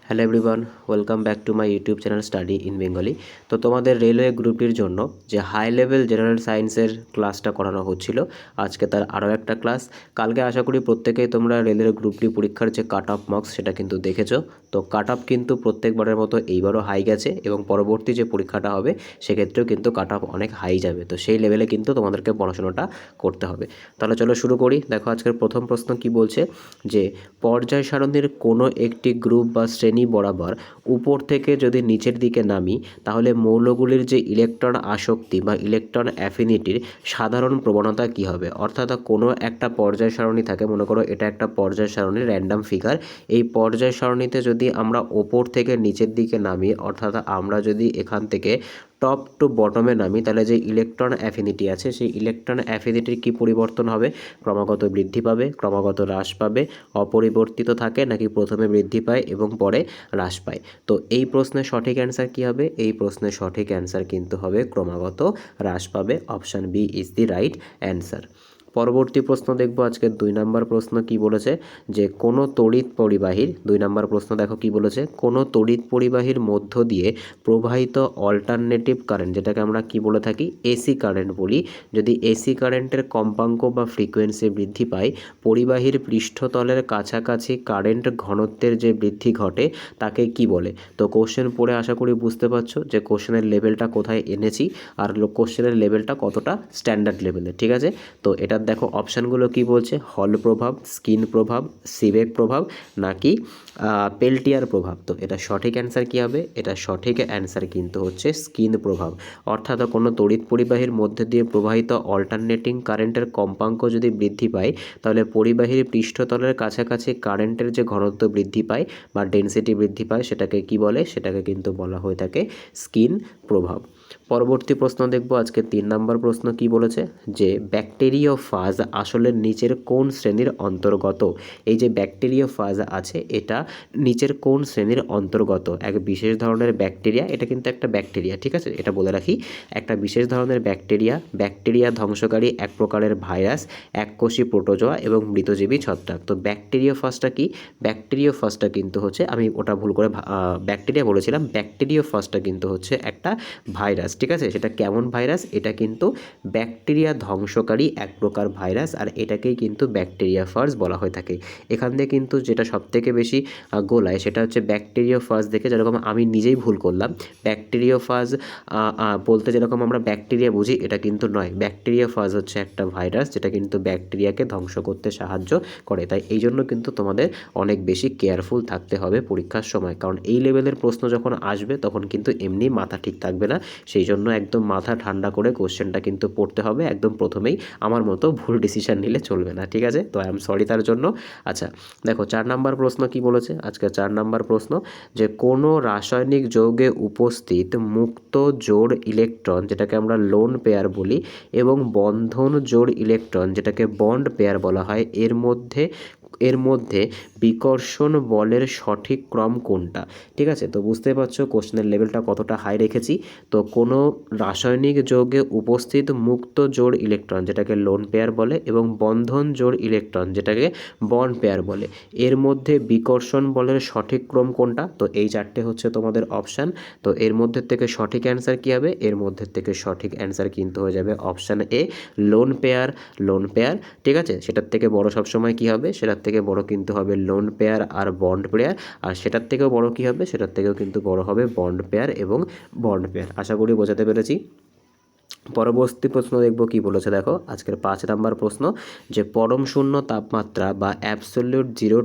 Hello everyone, welcome back to my YouTube channel study in Bengali. তো তোমাদের railway গ্রুপটির জন্য যে হাই লেভেল জেনারেল সায়েন্সের ক্লাসটা করানো হচ্ছিল, আজকে তার আরও একটা ক্লাস। কালকে আশা করি প্রত্যেকেই তোমরা রেলের গ্রুপটি পরীক্ষার যে কাট অফ মার্কস সেটা কিন্তু দেখেছো। তো কাট অফ কিন্তু প্রত্যেকবারের মতো এইবারও হাই গেছে এবং পরবর্তী যে পরীক্ষাটা হবে সেক্ষেত্রেও কিন্তু কাট অফ অনেক হাই যাবে। তো সেই লেভেলে কিন্তু তোমাদেরকে পড়াশোনাটা করতে হবে। তাহলে চলো শুরু করি। দেখো আজকের প্রথম প্রশ্ন কি বলছে, যে পর্যায় সারণীর কোনো একটি গ্রুপ বা শ্রেণী বরাবর উপর থেকে যদি নিচের দিকে নামি, তাহলে মৌলগুলির যে ইলেকট্রন আসক্তি বা ইলেকট্রন অ্যাফিনিটির সাধারণ প্রবণতা কি হবে। অর্থাৎ কোনো একটা পর্যায় সারণী থাকে, মনে করো এটা একটা পর্যায় সারণী, র্যান্ডাম ফিগার। এই পর্যায় সারণীতে যদি আমরা ওপর থেকে নিচের দিকে নামি, অর্থাৎ আমরা যদি এখান থেকে টপ টু বটমে নামি, তাহলে যে ইলেকট্রন অ্যাফিনিটি আছে সেই ইলেকট্রন অ্যাফিনিটির কি পরিবর্তন হবে? ক্রমাগত বৃদ্ধি পাবে, ক্রমাগত হ্রাস পাবে, অপরিবর্তিত থাকে, নাকি প্রথমে বৃদ্ধি পায় এবং পরে হ্রাস পায়। তো এই প্রশ্নের সঠিক অ্যান্সার কি হবে? এই প্রশ্নের সঠিক অ্যান্সার কিন্তু হবে ক্রমাগত হ্রাস পাবে। Option B is the right answer. পরবর্তী প্রশ্ন দেখব আজকের 2 নম্বর প্রশ্ন কি বলেছে, যে কোনো তড়িৎ পরিবাহীর 2 নম্বর প্রশ্ন দেখো কি বলেছে, কোনো তড়িৎ পরিবাহীর মধ্য দিয়ে প্রবাহিত অল্টারনেটিভ কারেন্ট, যেটাকে আমরা কি বলে থাকি এসি কারেন্ট বলি, যদি এসি কারেন্টের কম্পাঙ্ক বা ফ্রিকোয়েন্সি বৃদ্ধি পায়, পরিবাহীর পৃষ্ঠতলের কাছাকাছি কারেন্ট ঘনত্বের যে বৃদ্ধি ঘটে তাকে কি বলে। তো কোশ্চেন পড়ে আশা করি বুঝতে পারছো যে কোশ্চেনের লেভেলটা কোথায় এনেছি আর কোশ্চেনের লেভেলটা কতটা স্ট্যান্ডার্ড লেভেলে। ঠিক আছে, তো এটার দেখো অপশানগুলো কি বলছে, হল প্রভাব, স্কিন প্রভাব, সিবেক প্রভাব, নাকি পেল্টিয়ার প্রভাব। তো এটা সঠিক অ্যান্সার কী হবে? এটা সঠিক অ্যান্সার কিন্তু হচ্ছে স্কিন প্রভাব। অর্থাৎ কোনো তড়িৎ পরিবাহীর মধ্যে দিয়ে প্রবাহিত অল্টারনেটিং কারেন্টের কম্পাঙ্ক যদি বৃদ্ধি পায়, তাহলে পরিবাহীর পৃষ্ঠতলের কাছাকাছি কারেন্টের যে ঘনত্ব বৃদ্ধি পায় বা ডেনসিটি বৃদ্ধি পায় সেটাকে কি বলে? সেটাকে কিন্তু বলা হয়ে থাকে স্কিন প্রভাব। পরবর্তী প্রশ্ন দেখব আজকে 3 নম্বর প্রশ্ন কি বলেছে, যে ব্যাকটেরিওফাজ আসলে নিচের কোন শ্রেণীর অন্তর্গত। এই যে ব্যাকটেরিওফাজ আছে এটা নিচের কোন শ্রেণীর অন্তর্গত? এক বিশেষ ধরনের ব্যাকটেরিয়া, এটা কিন্তু একটা ব্যাকটেরিয়া, ঠিক আছে, এটা বলে রাখি, একটা বিশেষ ধরনের ব্যাকটেরিয়া ধ্বংসকারী এক প্রকারের ভাইরাস, এককোষী প্রোটোজোয়া এবং মৃতজীবী ছত্রাক। তো ব্যাকটেরিওফাজটা কি? ব্যাকটেরিওফাজটা কিন্তু হচ্ছে, আমি ওটা ভুল করে ব্যাকটেরিয়া বলেছিলাম, ব্যাকটেরিওফাজটা কিন্তু হচ্ছে একটা ভাইরাস। ঠিক আছে, সেটা কেমন ভাইরাস? এটা কিন্তু ব্যাকটেরিয়া ধ্বংসকারী এক প্রকার ভাইরাস, আর এটাকেই কিন্তু ব্যাকটেরিয়াফাজ বলা হয়ে থাকে। এখান থেকে কিন্তু যেটা সবথেকে বেশি গোলায় সেটা হচ্ছে ব্যাকটেরিওফাজ দেখে, যেরকম আমি নিজেই ভুল করলাম, ব্যাকটেরিওফাজ বলতে যেরকম আমরা ব্যাকটেরিয়া বুঝি এটা কিন্তু নয়, ব্যাকটেরিওফাজ হচ্ছে একটা ভাইরাস যেটা কিন্তু ব্যাকটেরিয়াকে ধ্বংস করতে সাহায্য করে। তাই এই জন্য কিন্তু তোমাদের অনেক বেশি কেয়ারফুল থাকতে হবে পরীক্ষার সময়, কারণ এই লেভেলের প্রশ্ন যখন আসবে তখন কিন্তু এমনি মাথা ঠিক থাকবে না। সেই জন্য একদম মাথা ঠান্ডা করে কোশ্চেনটা কিন্তু পড়তে হবে। একদম প্রথমেই আমার মতো ভুল ডিসিশন নিলে চলবে না, ঠিক আছে? তো আই এম সরি তার জন্য। আচ্ছা দেখো 4 নম্বর প্রশ্ন কি বলেছে আজকে। 4 নম্বর প্রশ্ন, যে কোনো রাসায়নিক যৌগে উপস্থিত মুক্ত জোড় ইলেকট্রন, যেটাকে আমরা লোন পেয়ার বলি, এবং বন্ধন জোড় ইলেকট্রন, যেটাকে বন্ড পেয়ার বলা হয়, এর মধ্যে বিকর্ষণ বলের সঠিক ক্রম কোনটা? ঠিক আছে, তো বুঝতে পারছো কোশ্চেনের লেভেলটা কতটা হাই রেখেছি। তো কোনো রাসায়নিক যৌগে উপস্থিত মুক্ত জোড় ইলেকট্রন, যেটাকে লোন পেয়ার বলে, এবং বন্ধন জোড় ইলেকট্রন, যেটাকে বন্ড পেয়ার বলে, এর মধ্যে বিকর্ষণ বলের সঠিক ক্রম কোনটা? তো এই 4টে হচ্ছে তোমাদের অপশান। তো এর মধ্যে থেকে সঠিক অ্যান্সার কী হবে? এর মধ্যে থেকে সঠিক অ্যান্সার কিন্তু হয়ে যাবে অপশান এ, লোন পেয়ার। ঠিক আছে, সেটার থেকে বড় সবসময় কী হবে? সেটার থেকে বড় কিন্তু হবে লোন পেয়ার আর বন্ড পেয়ার, আর সেটার থেকেও বড় কী হবে? সেটার থেকেও কিন্তু বড় হবে বন্ড পেয়ার এবং বন্ড পেয়ার। আশা করি বোঝাতে পেরেছি। পরবর্তী প্রশ্ন দেখব কি বলেছে, দেখো আজকের 5 নম্বর প্রশ্ন, যে পরম শূন্য তাপমাত্রা বা অ্যাবসলিউট জিরো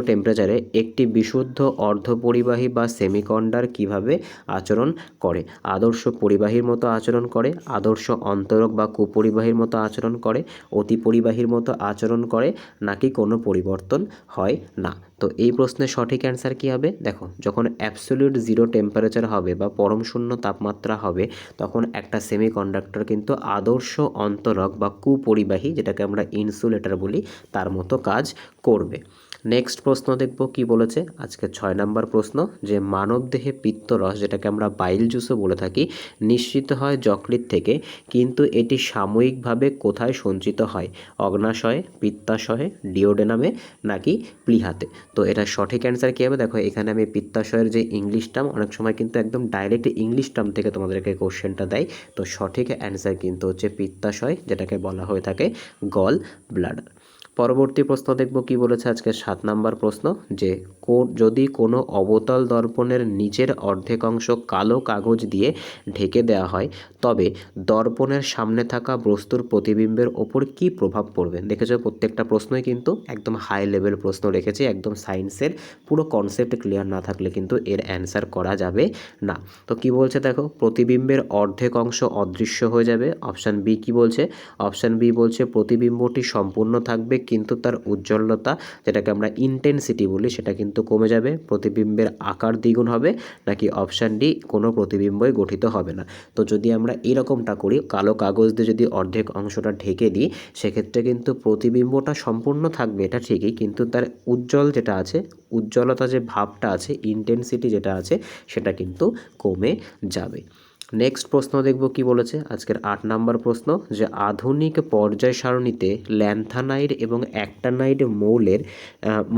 টেম্পারেচারে একটি বিশুদ্ধ অর্ধপরিবাহী বা সেমিকন্ডাক্টর কিভাবে আচরণ করে? আদর্শ পরিবাহীর মতো আচরণ করে, আদর্শ অন্তরক বা কুপরিবাহীর মতো আচরণ করে, অতি পরিবাহীর মতো আচরণ করে, নাকি কোনো পরিবর্তন হয় না? তো এই প্রশ্নের সঠিক অ্যান্সার কী হবে? দেখো যখন অ্যাবসলিউট জিরো টেম্পারেচার হবে বা পরম শূন্য তাপমাত্রা হবে, তখন একটা সেমিকন্ডাক্টর কিন্তু আদর্শ অন্তরক বা কুপরিবাহী, যেটাকে আমরা ইনসুলেটর বলি, তার মতো কাজ করবে। নেক্সট প্রশ্ন দেখব কি বলেছে আজকে 6 নাম্বার প্রশ্ন, যে মানবদেহে পিত্তরস, যেটাকে আমরা বাইল জুসও বলে থাকি, নিঃসৃত হয় যকৃৎ থেকে, কিন্তু এটি সাময়িকভাবে কোথায় সঞ্চিত হয়? অগ্নাশয়ে, পিত্তাশয়ে, ডিওডেনামে নাকি প্লীহাতে? তো এটা সঠিক অ্যান্সার কী হবে? দেখো এখানে আমি পিত্তাশয়ের যে ইংলিশ টার্ম, অনেক সময় কিন্তু একদম ডাইরেক্ট ইংলিশ টার্ম থেকে তোমাদেরকে কোশ্চেনটা দেয়। তো সঠিক অ্যান্সার কিন্তু হচ্ছে পিত্তাশয়, যেটাকে বলা হয়ে থাকে গল ব্লাডার। পরবর্তী প্রশ্ন দেখব কি বলেছে আজকে 7 নাম্বার প্রশ্ন, যে যদি কোনো অবতল দর্পণের নিচের অর্ধেক অংশ কালো কাগজ দিয়ে ঢেকে দেওয়া হয়, তবে দর্পণের সামনে থাকা বস্তুর প্রতিবিম্বের ওপর কী প্রভাব পড়বে? দেখেছো প্রত্যেকটা প্রশ্নই কিন্তু একদম হাই লেভেল প্রশ্ন রেখেছে, একদম সায়েন্সের পুরো কনসেপ্ট ক্লিয়ার না থাকলে কিন্তু এর অ্যান্সার করা যাবে না। তো কি বলছে দেখো, প্রতিবিম্বের অর্ধেক অংশ অদৃশ্য হয়ে যাবে। অপশান বি কি বলছে? অপশান বি বলছে প্রতিবিম্বটি সম্পূর্ণ থাকবে কিন্তু তার উজ্জ্বলতা, যেটাকে আমরা ইন্টেন্সিটি বলি, সেটা কিন্তু কমে যাবে। প্রতিবিম্বের আকার দ্বিগুণ হবে। নাকি অপশান ডি, কোনো প্রতিবিম্বই গঠিত হবে না। তো যদি আমরা এরকমটা করি, কালো কাগজ দিয়ে যদি অর্ধেক অংশটা ঢেকে দিই, সেক্ষেত্রে কিন্তু প্রতিবিম্বটা সম্পূর্ণ থাকবে, এটা ঠিকই, কিন্তু তার উজ্জ্বল যেটা আছে, উজ্জ্বলতা যে ভাবটা আছে, ইন্টেন্সিটি যেটা আছে, সেটা কিন্তু কমে যাবে। নেক্সট প্রশ্ন দেখব কি বলেছে আজকের 8 নাম্বার প্রশ্ন, যে আধুনিক পর্যায় সারণীতে ল্যান্থানাইড এবং অ্যাক্টানাইড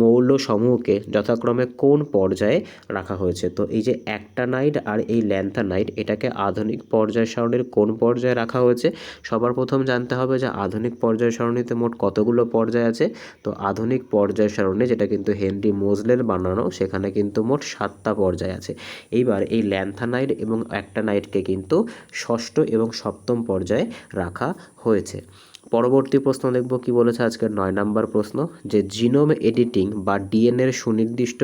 মৌল সমূহকে যথাক্রমে কোন পর্যায়ে রাখা হয়েছে? তো এই যে অ্যাক্টানাইড আর এই ল্যান্থানাইড, এটাকে আধুনিক পর্যায় সারণীর কোন পর্যায়ে রাখা হয়েছে? সবার প্রথম জানতে হবে যে আধুনিক পর্যায় সারণীতে মোট কতগুলো পর্যায় আছে। তো আধুনিক পর্যায় সারণী, যেটা কিন্তু হেনরি মোজলের বানানো, সেখানে কিন্তু মোট 7টা পর্যায় আছে। এইবার এই ল্যান্থানাইড এবং অ্যাক্টানাইডকে কিন্তু ষষ্ঠ এবং সপ্তম পর্যায়ে রাখা হয়েছে। পরবর্তী প্রশ্ন দেখব কি বলেছে আজকের 9 নাম্বার প্রশ্ন, যে জিনোম এডিটিং বা ডিএনএর সুনির্দিষ্ট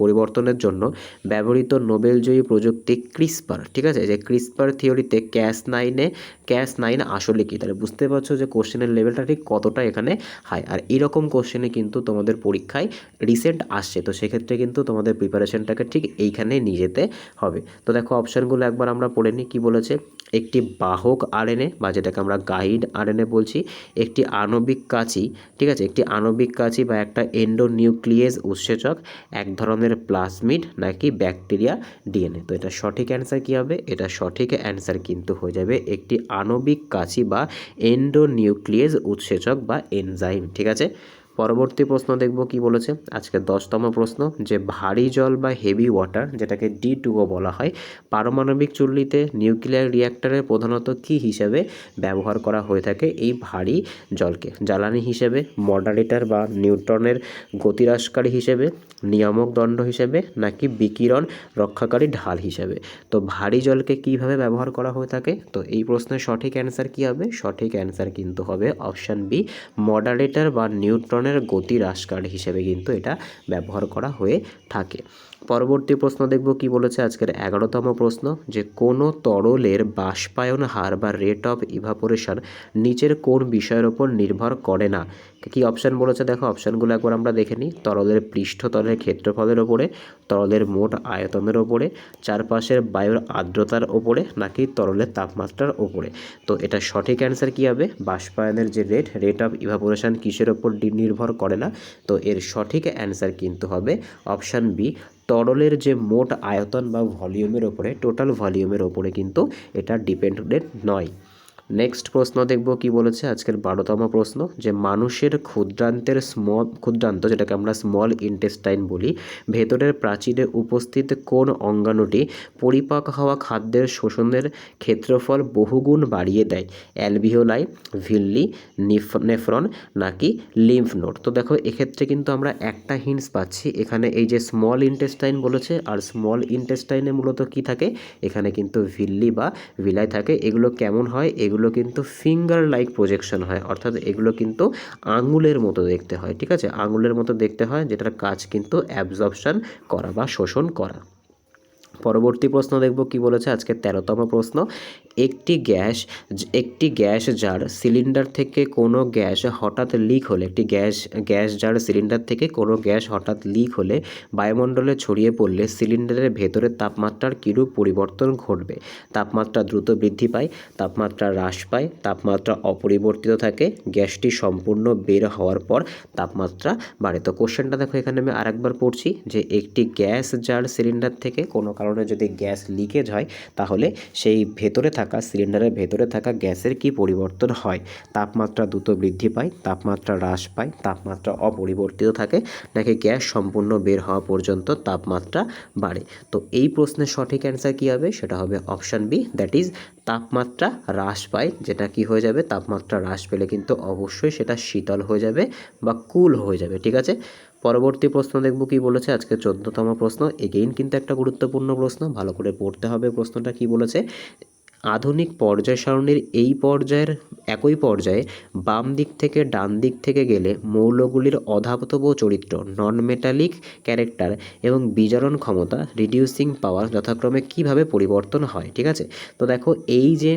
পরিবর্তনের জন্য ব্যবহৃত নোবেলজয়ী প্রযুক্তি ক্রিসপার, ঠিক আছে? যে ক্রিসপার থিওরিতে ক্যাস9 আসলে কি? তাহলে বুঝতে পারছো যে কোশ্চেনের লেভেলটা ঠিক কতটা এখানে হাই। আর এরকম কোশ্চেনে কিন্তু তোমাদের পরীক্ষায় রিসেন্ট আসছে, তো সেক্ষেত্রে কিন্তু তোমাদের প্রিপারেশনটাকে ঠিক এইখানে নিয়ে যেতে হবে। তো দেখো অপশানগুলো একবার আমরা পড়ে নিই। কী বলেছে? একটি বাহক আরএনএ, বা যেটাকে আমরা গাইড আরএনএ বলছি, একটি আণবিক কাঁচি, ঠিক আছে, একটি আণবিক কাঁচি বা একটা এন্ডোনিউক্লিয়েজ উৎসেচক, এক ধরনের প্লাজমিড নাকি ব্যাকটেরিয়া ডিএনএ? তো এটা সঠিক অ্যান্সার কী হবে? এটা সঠিক অ্যান্সার কিন্তু হয়ে যাবে একটি আণবিক কাঁচি বা এন্ডোনিউক্লিয়েজ উৎসেচক বা এনজাইম, ঠিক আছে। পরবর্তী প্রশ্ন দেখব কি বলেছে আজকে 10তম প্রশ্ন, যে ভারী জল বা হেভি ওয়াটার, যেটাকে D2O বলা হয়, পারমাণবিক চুল্লিতে নিউক্লিয়ার রিঅ্যাক্টরে প্রধানত কী হিসেবে ব্যবহার করা হয়ে থাকে? এই ভারী জলকে জ্বালানি হিসেবে, মডারেটর বা নিউট্রনের গতিহ্রাসকারী হিসেবে, নিয়ামক দণ্ড হিসেবে নাকি বিকিরণ রক্ষাকারী ঢাল হিসেবে? তো ভারী জলকে কিভাবে ব্যবহার করা হয়ে থাকে? তো এই প্রশ্নের সঠিক অ্যান্সার কী হবে? সঠিক অ্যান্সার কিন্তু হবে অপশান বি, মডারেটর বা নিউট্রনের গতি হ্রাসকারী হিসেবে কিন্তু এটা ব্যবহার করা হয়ে থাকে। পরবর্তী প্রশ্ন দেখব কি বলেছে আজকের 11তম প্রশ্ন, যে কোনো তরলের বাষ্পায়ন হার বা রেট অফ ইভাপোরেশন নিচের কোন বিষয়ের ওপর নির্ভর করে না? কি অপশান বলেছে দেখো, অপশানগুলো একবার আমরা দেখে নিই। তরলের পৃষ্ঠতলের ক্ষেত্রফলের ওপরে, তরলের মোট আয়তনের ওপরে, চারপাশের বায়ুর আর্দ্রতার ওপরে নাকি তরলের তাপমাত্রার ওপরে? তো এটা সঠিক অ্যান্সার কী হবে? বাষ্পায়নের যে রেট অফ ইভাপোরেশন কিসের ওপর নির্ভর করে না? তো এর সঠিক অ্যান্সার কিন্তু হবে অপশান বি, তরলের যে মোট আয়তন বা ভলিউমের ওপরে, টোটাল ভলিউমের ওপরে কিন্তু এটা ডিপেন্ডেন্ট নয়। নেক্সট প্রশ্ন দেখব কি বলেছে আজকের 12তম প্রশ্ন, যে মানুষের ক্ষুদ্রান্ত, যেটাকে আমরা স্মল ইন্টেস্টাইন বলি, ভেতরের প্রাচীরে উপস্থিত কোন অঙ্গাণুটি পরিপাক হওয়া খাদ্যের শোষণের ক্ষেত্রফল বহুগুণ বাড়িয়ে দেয়? অ্যালভিওলাই, ভিল্লি, নেফ্রন নাকি লিম্ফ নোড? তো দেখো এক্ষেত্রে কিন্তু আমরা একটা হিন্টস পাচ্ছি, এখানে এই যে স্মল ইন্টেস্টাইন বলেছে, আর স্মল ইন্টেস্টাইনে মূলত কি থাকে? এখানে কিন্তু ভিল্লি বা ভিলাই থাকে। এগুলো কেমন হয়? এগুলো কিন্তু ফিঙ্গার লাইক প্রজেকশন হয়, অর্থাৎ এগুলো কিন্তু আঙুলের মতো দেখতে হয়, ঠিক আছে, আঙুলের মতো দেখতে হয়, যেটার কাজ কিন্তু অ্যাবজর্পশন করা বা শোষণ করা। পরবর্তী প্রশ্ন দেখব কি বলেছে আজকে 13তম প্রশ্ন, একটি গ্যাস জার সিলিন্ডার থেকে কোনো গ্যাস হঠাৎ লিক হলে গ্যাস জার সিলিন্ডার থেকে কোনো গ্যাস হঠাৎ লিক হলে বায়ুমণ্ডলে ছড়িয়ে পড়লে সিলিন্ডারের ভেতরে তাপমাত্রার কিরূপ পরিবর্তন ঘটবে? তাপমাত্রা দ্রুত বৃদ্ধি পায়, তাপমাত্রা হ্রাস পায়, তাপমাত্রা অপরিবর্তিত থাকে, গ্যাসটি সম্পূর্ণ বের হওয়ার পর তাপমাত্রা বাড়ে। তো কোশ্চেনটা দেখো, এখানে আমি আরেকবার পড়ছি যে একটি গ্যাস জার সিলিন্ডার থেকে কোনো কারণে যদি গ্যাস লিকেজ হয় তাহলে সেই সিলিন্ডারের ভেতরে থাকা গ্যাসের কি পরিবর্তন হয়? তাপমাত্রা দ্রুত বৃদ্ধি পায়, তাপমাত্রা হ্রাস পায়, তাপমাত্রা অপরিবর্তিত থাকে, নাকি গ্যাস সম্পূর্ণ বের হওয়া পর্যন্ত তাপমাত্রা বাড়ে? তো এই প্রশ্নের সঠিক অ্যান্সার কী হবে? সেটা হবে অপশান বি, দ্যাট ইজ তাপমাত্রা হ্রাস পায়। যেটা কি হয়ে যাবে? তাপমাত্রা হ্রাস পেলে কিন্তু অবশ্যই সেটা শীতল হয়ে যাবে বা কুল হয়ে যাবে। ঠিক আছে, পরবর্তী প্রশ্ন দেখব কি বলেছে। আজকে 14তম প্রশ্ন, এগেইন কিন্তু একটা গুরুত্বপূর্ণ প্রশ্ন, ভালো করে পড়তে হবে। প্রশ্নটা কি বলেছে? আধুনিক পর্যায় সারণীর একই পর্যায়ে বাম দিক থেকে ডান দিক থেকে গেলে মৌলগুলির অধাতব চরিত্র, নন মেটালিক ক্যারেক্টার এবং বিজারণ ক্ষমতা, রিডিউসিং পাওয়ার যথাক্রমে কিভাবে পরিবর্তন হয়? ঠিক আছে, তো দেখো এই যে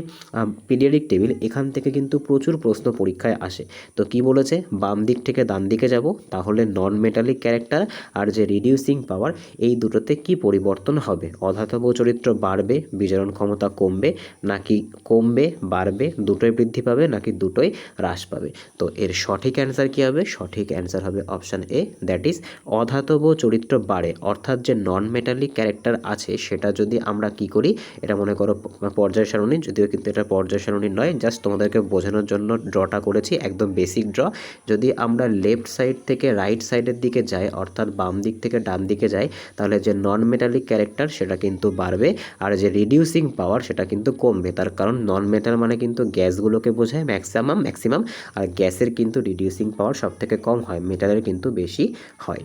পিরিয়ডিক টেবিল, এখান থেকে কিন্তু প্রচুর প্রশ্ন পরীক্ষায় আসে। তো কি বলেছে? বাম দিক থেকে ডান দিকে যাব, তাহলে নন মেটালিক ক্যারেক্টার আর যে রিডিউসিং পাওয়ার, এই দুটোতে কি পরিবর্তন হবে? অধাতব চরিত্র বাড়বে, বিজারণ ক্ষমতা কমবে, নাকি কমবে, বাড়বে, দুটোই বৃদ্ধি পাবে, নাকি দুটোই হ্রাস পাবে? তো এর সঠিক অ্যান্সার কী হবে? সঠিক অ্যান্সার হবে অপশান এ, দ্যাট ইজ অধাতব চরিত্র বাড়ে। অর্থাৎ যে নন মেটালিক ক্যারেক্টার আছে সেটা যদি আমরা কি করি, এটা মনে করো পর্যায় সারণী, যদিও কিন্তু এটা পর্যায় সারণী নয়, জাস্ট তোমাদেরকে বোঝানোর জন্য ড্রটা করেছি, একদম বেসিক ড্র। যদি আমরা লেফট সাইড থেকে রাইট সাইডের দিকে যাই, অর্থাৎ বাম দিক থেকে ডান দিকে যাই, তাহলে যে নন মেটালিক ক্যারেক্টার সেটা কিন্তু বাড়বে, আর যে রিডিউসিং পাওয়ার সেটা কিন্তু কমবে। তার কারণ নন মেটাল মানে কিন্তু গ্যাসগুলোকে বোঝায় ম্যাক্সিমাম, আর গ্যাসের কিন্তু রিডিউসিং পাওয়ার সব থেকে কম হয়, মেটালের কিন্তু বেশি হয়।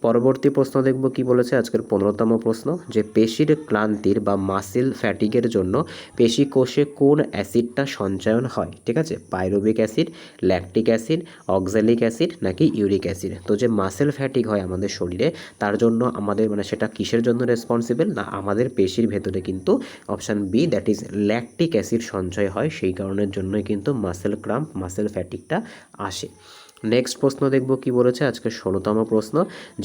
পরবর্তী প্রশ্ন দেখব কি বলেছে। আজকের 15তম প্রশ্ন, যে পেশির ক্লান্তির বা মাসেল ফ্যাটিগের জন্য পেশি কোষে কোন অ্যাসিডটা সঞ্চায়ন হয়? ঠিক আছে, pyruvic acid, lactic acid, oxalic acid, নাকি ইউরিক অ্যাসিড? তো যে মাসেল ফ্যাটিক হয় আমাদের শরীরে, তার জন্য আমাদের সেটা কিসের জন্য রেসপন্সিবল না, আমাদের পেশির ভেতরে কিন্তু option B, that is lactic acid সঞ্চয় হয়, সেই কারণের জন্যই কিন্তু মাসেল ক্রাম্প, মাসেল ফ্যাটিকটা আসে। নেক্সট প্রশ্ন দেখব কি বলেছে। আজকে 16তম প্রশ্ন,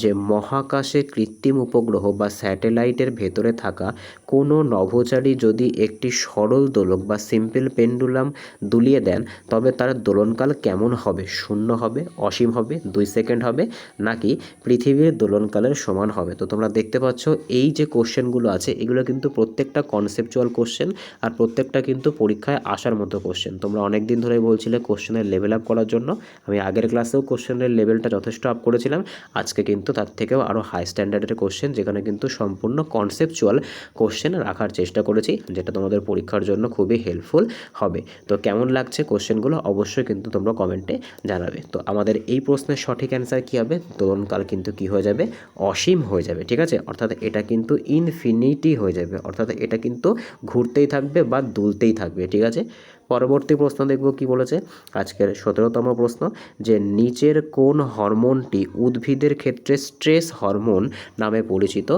যে মহাকাশে কৃত্রিম উপগ্রহ বা স্যাটেলাইটের ভেতরে থাকা কোনো নভোচারী যদি একটি সরল দোলক বা সিম্পল পেন্ডুলাম দুলিয়ে দেন, তবে তার দোলনকাল কেমন হবে? 0 হবে, অসীম হবে, 2 সেকেন্ড হবে, নাকি পৃথিবীর দোলনকালের সমান হবে? তো তোমরা দেখতে পাচ্ছ এই যে কোশ্চেনগুলো আছে, এগুলো কিন্তু প্রত্যেকটা কনসেপচুয়াল কোশ্চেন, আর প্রত্যেকটা কিন্তু পরীক্ষায় আসার মতো কোশ্চেন। তোমরা অনেক দিন ধরে বলছিলে কোশ্চেনের লেভেল আপ করার জন্য, আমি আগের ক্লাসেও কোশ্চেনের লেভেলটা যথেষ্ট আপ করেছিলাম। আজকে কিন্তু তার থেকেও আরও হাই স্ট্যান্ডার্ডের কোশ্চেন, যেখানে কিন্তু সম্পূর্ণ কনসেপচুয়াল কোশ্চেন রাখার চেষ্টা করেছি, যেটা তোমাদের পরীক্ষার জন্য খুবই হেল্পফুল হবে। তো কেমন লাগছে কোশ্চেনগুলো অবশ্যই কিন্তু তোমরা কমেন্টে জানাবে। তো আমাদের এই প্রশ্নের সঠিক অ্যান্সার কী হবে? দোলনকাল কিন্তু কী হয়ে যাবে? অসীম হয়ে যাবে। ঠিক আছে, অর্থাৎ এটা কিন্তু ইনফিনিটি হয়ে যাবে, অর্থাৎ এটা কিন্তু ঘুরতেই থাকবে বা দুলতেই থাকবে। ঠিক আছে, পরবর্তী প্রশ্ন দেখব কি বলেছে। আজকের 17তম প্রশ্ন, যে নিচের কোন হরমোনটি উদ্ভিদের ক্ষেত্রে স্ট্রেস হরমোন নামে পরিচিত,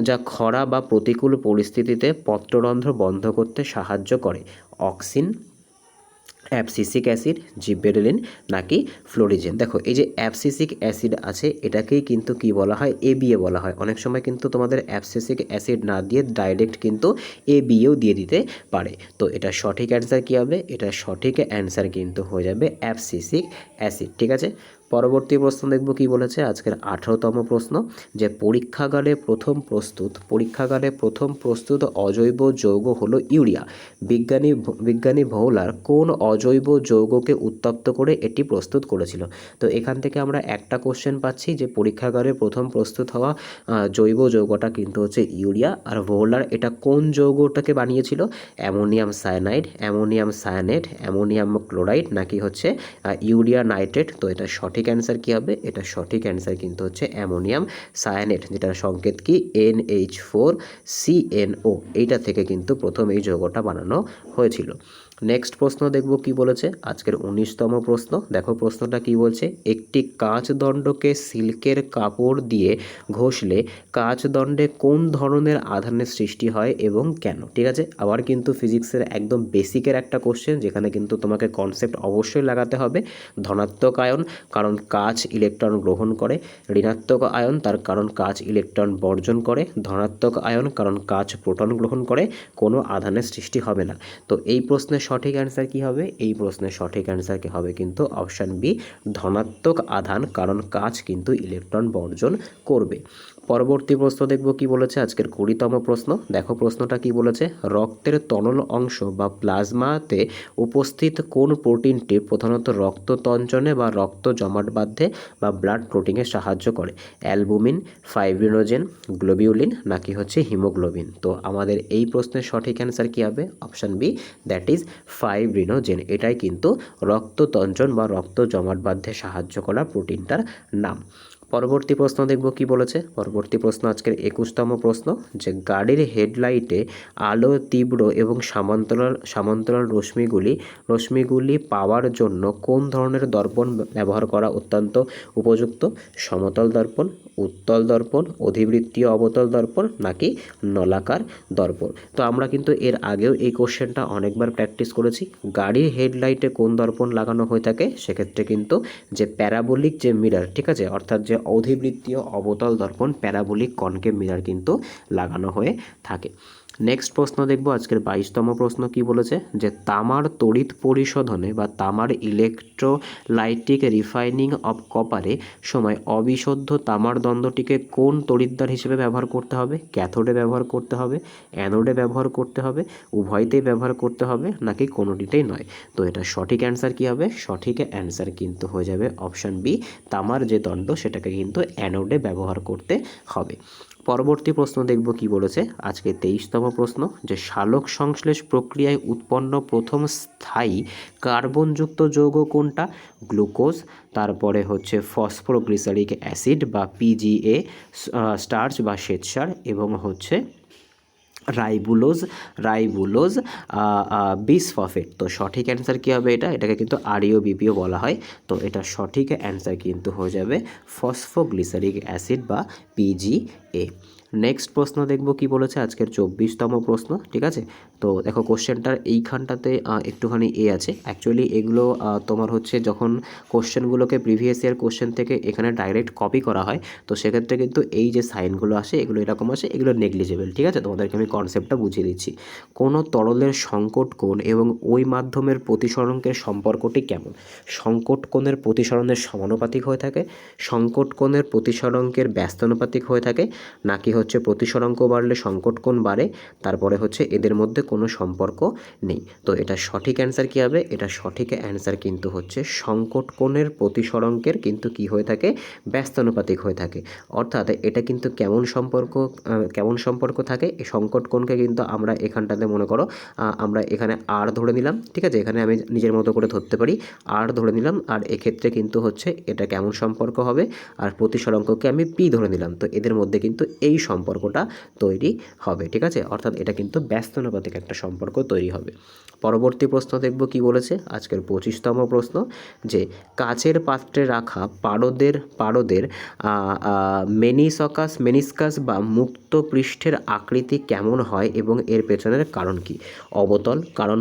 যা খরা বা প্রতিকূল পরিস্থিতিতে পত্ররন্ধ্র বন্ধ করতে সাহায্য করে? অক্সিন, অ্যাবসিসিক অ্যাসিড, জিবেরেলিন, নাকি ফ্লোরিজেন? দেখো এই যে অ্যাবসিসিক অ্যাসিড আছে, এটাকেই কিন্তু কি বলা হয়? এবিএ বলা হয়। অনেক সময় কিন্তু তোমাদের অ্যাবসিসিক অ্যাসিড না দিয়ে ডাইরেক্ট কিন্তু এবিএও দিয়ে দিতে পারে। তো এটা সঠিক অ্যান্সার কী হবে? এটা সঠিক অ্যান্সার কিন্তু হয়ে যাবে অ্যাবসিসিক অ্যাসিড। ঠিক আছে, পরবর্তী প্রশ্ন দেখব কি বলেছে। আজকের 18তম প্রশ্ন, যে পরীক্ষাগারে প্রথম প্রস্তুত অজৈব যৌগ হলো ইউরিয়া। বিজ্ঞানী ভোলার কোন অজৈব যৌগকে উত্তপ্ত করে এটি প্রস্তুত করেছিল? তো এখান থেকে আমরা একটা কোশ্চেন পাচ্ছি, যে পরীক্ষাগারে প্রথম প্রস্তুত হওয়া জৈব যৌগটা কিন্তু হচ্ছে ইউরিয়া। আর ভোলার এটা কোন যৌগটাকে বানিয়েছিল? Ammonium cyanide, ammonium cyanate, ammonium chloride, নাকি হচ্ছে ইউরিয়া নাইট্রেট? তো এটা সঠিক অ্যান্সার কী হবে? এটা সঠিক অ্যান্সার কিন্তু হচ্ছে অ্যামোনিয়াম সায়ানেট, যেটার সংকেত কি NH4CNO। এইটা থেকে কিন্তু প্রথম এই যৌগটা বানানো হয়েছিল। নেক্সট প্রশ্ন দেখব কি বলেছে আজকের 19তম প্রশ্ন। দেখো প্রশ্নটা কি বলছে, একটি কাঁচদণ্ডকে সিল্কের কাপড় দিয়ে ঘষলে কাঁচদণ্ডে কোন ধরনের আধানের সৃষ্টি হয় এবং কেন? ঠিক আছে, আবার কিন্তু ফিজিক্সের একদম বেসিকের একটা কোশ্চেন, যেখানে কিন্তু তোমাকে কনসেপ্ট অবশ্যই লাগাতে হবে। ধনাত্মক আয়ন, কারণ কাঁচ ইলেকট্রন গ্রহণ করে। ঋণাত্মক আয়ন, তার কারণ কাঁচ ইলেকট্রন বর্জন করে। ধনাত্মক আয়ন, কারণ কাঁচ প্রোটন গ্রহণ করে। কোনো আধানের সৃষ্টি হবে না। তো এই প্রশ্নের সঠিক অ্যান্সার কি হবে? এই প্রশ্নের সঠিক অ্যান্সার কি হবে কিন্তু অপশান বি, ধনাত্মক আধান, কারণ কাঁচ কিন্তু ইলেকট্রন বর্জন করবে। পরবর্তী প্রশ্ন দেখব কি বলেছে আজকের 20তম প্রশ্ন। দেখো প্রশ্নটা কি বলেছে, রক্তের তরল অংশ বা প্লাজমাতে উপস্থিত কোন প্রোটিনটি প্রধানত রক্ত তঞ্চনে বা রক্ত জমাট বাঁধতে বা ব্লাড প্রোটিনে সাহায্য করে? অ্যালবুমিন, ফাইব্রিনোজেন, গ্লোবিউলিন, নাকি হচ্ছে হিমোগ্লোবিন? তো আমাদের এই প্রশ্নের সঠিক অ্যান্সার কি হবে? Option B, that is fibrinogen. এটাই কিন্তু রক্ত তঞ্চন বা রক্ত জমাট বাঁধতে সাহায্য করা প্রোটিনটার নাম। পরবর্তী প্রশ্ন দেখব কি বলেছে। পরবর্তী প্রশ্ন আজকের 21তম প্রশ্ন, যে গাড়ির হেডলাইটে আলো তীব্র এবং সমান্তরাল রশ্মিগুলি পাওয়ার জন্য কোন ধরনের দর্পণ ব্যবহার করা অত্যন্ত উপযুক্ত? সমতল দর্পণ, উত্তল দর্পণ, অধিবৃত্তীয় অবতল দর্পণ, নাকি নলাকার দর্পণ? তো আমরা কিন্তু এর আগেও এই কোশ্চেনটা অনেকবার প্র্যাকটিস করেছি। গাড়ির হেডলাইটে কোন দর্পণ লাগানো হয়ে থাকে? সেক্ষেত্রে কিন্তু যে প্যারাবোলিক যে মিরর, ঠিক আছে, অর্থাৎ যে অধিবৃত্তীয় অবতল দর্পণ প্যারাবোলিক কনকেভ মিরর কিন্তু লাগানো হয়ে থাকে। নেক্সট প্রশ্ন দেখব আজকের 22তম প্রশ্ন কি বলেছে, যে তামার তড়িৎ পরিশোধনে বা তামার ইলেকট্রোলাইটিক রিফাইনিং অফ কপারে সময় অবিশুদ্ধ তামার দ্বন্দ্বটিকে কোন তড়িৎদ্বার হিসেবে ব্যবহার করতে হবে? ক্যাথোডে ব্যবহার করতে হবে, অ্যানোডে ব্যবহার করতে হবে, উভয়তেই ব্যবহার করতে হবে, নাকি কোনোটিতেই নয়? তো এটা সঠিক অ্যান্সার কি হবে? সঠিক অ্যান্সার কিন্তু হয়ে যাবে অপশান বি, তামার যে দণ্ড সেটাকে কিন্তু অ্যানোডে ব্যবহার করতে হবে। পরবর্তী প্রশ্ন দেখব কি বলেছে আজকে 23তম প্রশ্ন, যে সালোক সংশ্লেষ প্রক্রিয়ায় উৎপন্ন প্রথম স্থায়ী কার্বনযুক্ত যৌগ কোনটা? গ্লুকোজ, তারপরে হচ্ছে ফসফোগ্লিসারিক অ্যাসিড বা পিজিএ, স্টার্চ বা শ্বেতসার, এবং হচ্ছে রাইবুলোজ বিসফসফেট। তো সঠিক অ্যান্সার কী হবে? এটাকে কিন্তু আরইও বিপিও বলা হয়। তো এটা সঠিক অ্যান্সার কিন্তু হয়ে যাবে ফসফোগ্লিসারিক অ্যাসিড বা পিজিএ। নেক্সট প্রশ্ন দেখব কি বলেছে আজকের 24তম প্রশ্ন। ঠিক আছে, তো দেখো কোশ্চেনটার এইখানটাতে একটুখানি আছে। অ্যাকচুয়ালি এগুলো তোমার হচ্ছে যখন কোশ্চেনগুলোকে প্রিভিয়াস ইয়ার কোশ্চেন থেকে এখানে ডাইরেক্ট কপি করা হয়, তো সেক্ষেত্রে কিন্তু এই যে সাইনগুলো আসে এগুলো এরকম আসে, এগুলো নেগলিজেবল। ঠিক আছে, তোমাদেরকে আমি কনসেপ্টটা বুঝিয়ে দিচ্ছি। কোনো তরলের সংকট কোণ এবং ওই মাধ্যমের প্রতিসরণের সম্পর্কটি কেমন? সংকট কোণের প্রতিসরণের সমানুপাতিক হয়ে থাকে, সংকট কোণের প্রতিসরণের ব্যস্তানুপাতিক হয়ে থাকে, নাকি হচ্ছে প্রতিসরাঙ্ক বাড়লে সংকট কোণ বাড়ে, তারপরে হচ্ছে এদের মধ্যে কোনো সম্পর্ক নেই? তো এটা সঠিক অ্যান্সার কী হবে? এটা সঠিক অ্যান্সার কিন্তু হচ্ছে সংকট কোণের প্রতিসরাঙ্কের কিন্তু কি হয়ে থাকে? ব্যস্তানুপাতিক হয়ে থাকে। অর্থাৎ এটা কিন্তু কেমন সম্পর্ক থাকে? এই সংকট কোণকে কিন্তু আমরা এখানটাতে মনে করো আমরা এখানে আর ধরে নিলাম। ঠিক আছে, এখানে আমি নিজের মতো করে ধরতে পারি, আর ধরে নিলাম। আর এক্ষেত্রে কিন্তু হচ্ছে এটা কেমন সম্পর্ক হবে? আর প্রতিসরাঙ্ককে আমি পি ধরে নিলাম। তো এদের মধ্যে কিন্তু এই সম্পর্কটা তৈরি হবে। ঠিক আছে, অর্থাৎ এটা কিন্তু ব্যস্তানুপাতিক একটা সম্পর্ক তৈরি হবে। পরবর্তী প্রশ্ন দেখব কি বলেছে আজকের 25তম প্রশ্ন, যে কাচের পাত্রে রাখা পারদের মেনিসকাস বা মুক্ত পৃষ্ঠের আকৃতি কেমন হয় এবং এর পেছনের কারণ কি? অবতল, কারণ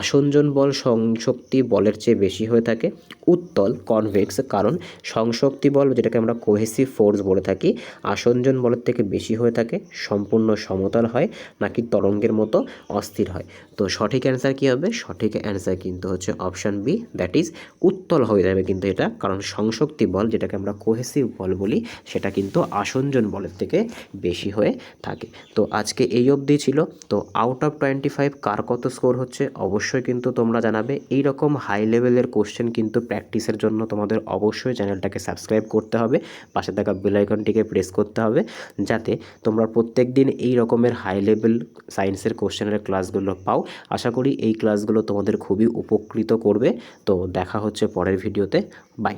আসঞ্জন বল সংশক্তি বলের চেয়ে বেশি হয়ে থাকে। উত্তল, কনভেক্স, কারণ সংশক্তি বল যেটাকে আমরা কোহেসিভ ফোর্স বলে থাকি আসঞ্জন বলের থেকে বেশি হয়ে থাকে। সম্পূর্ণ সমতল হয়, নাকি তরঙ্গের মতো অস্থির হয়? তো সঠিক অ্যান্সার কী হবে? সঠিক অ্যান্সার কিন্তু হচ্ছে অপশান বি, দ্যাট ইজ উত্তল হয়ে যাবে কিন্তু এটা, কারণ সংশক্তি বল যেটাকে আমরা কোহেসিভ বল বলি সেটা কিন্তু আসঞ্জন বলের থেকে বেশি হয়ে থাকে। তো আজকে এই অবধি ছিল। তো আউট অফ 25 কার কত স্কোর হচ্ছে অবশ্যই কিন্তু তোমরা জানাবে। এই রকম হাই লেভেলের কোশ্চেন কিন্তু প্র্যাকটিসের জন্য তোমাদের অবশ্যই চ্যানেলটাকে সাবস্ক্রাইব করতে হবে, পাশে থাকা বেল আইকনটিকে প্রেস করতে হবে, যাতে তোমরা প্রত্যেক দিন এই রকমের হাই লেভেল সায়েন্সের কোশ্চেনের ক্লাসগুলো পাও। আশা করি এই ক্লাসগুলো তোমাদের খুবই উপকৃত করবে। তো দেখা হচ্ছে পরের ভিডিওতে। বাই।